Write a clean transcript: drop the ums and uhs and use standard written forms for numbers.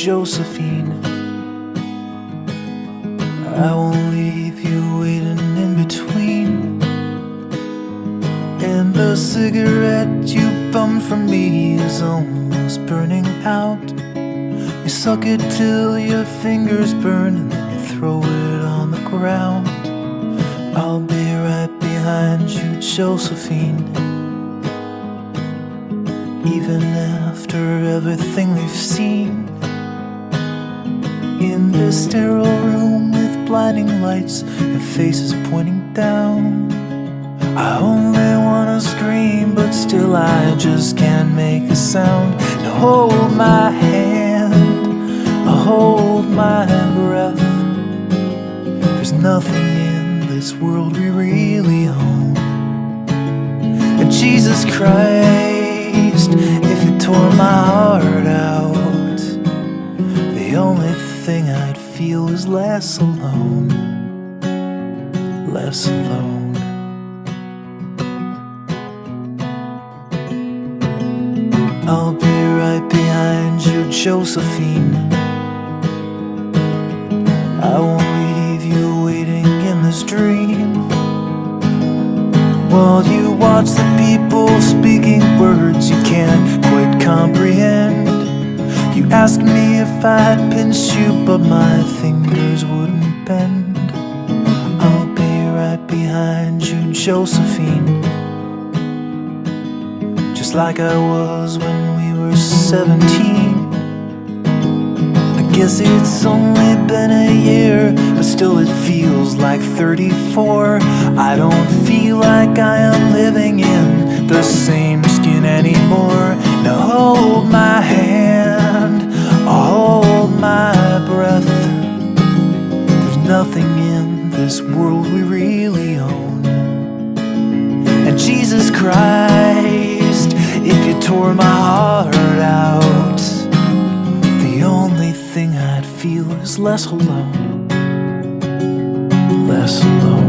Josephine. I won't leave you waiting in between. And the cigarette you bummed from me is almost burning out. You suck it till your fingers burn and then you throw it on the ground. I'll be right behind you, Josephine. Even after everything we've seen, in this sterile room with blinding lights and faces pointing down, I only wanna scream, but still I just can't make a sound. Now hold my hand, hold my breath. There's nothing in this world we really own. And Jesus Christ, if you tore my heart out, the only thing I'd feel is less alone, less alone. I'll be right behind you, Josephine. I won't leave you waiting in this dream, while you watch the people speaking words you can't quite comprehend. You asked me if I'd pinch you, but my fingers wouldn't bend. I'll be right behind you, Josephine, just like I was when we were 17. I guess it's only been a year, but still it feels like 34. I don't feel like I am living in the same skin anymore. Now hold my hand, hold my breath. There's nothing in this world we really own. And Jesus Christ, if you tore my heart out, the only thing I'd feel is less alone, less alone.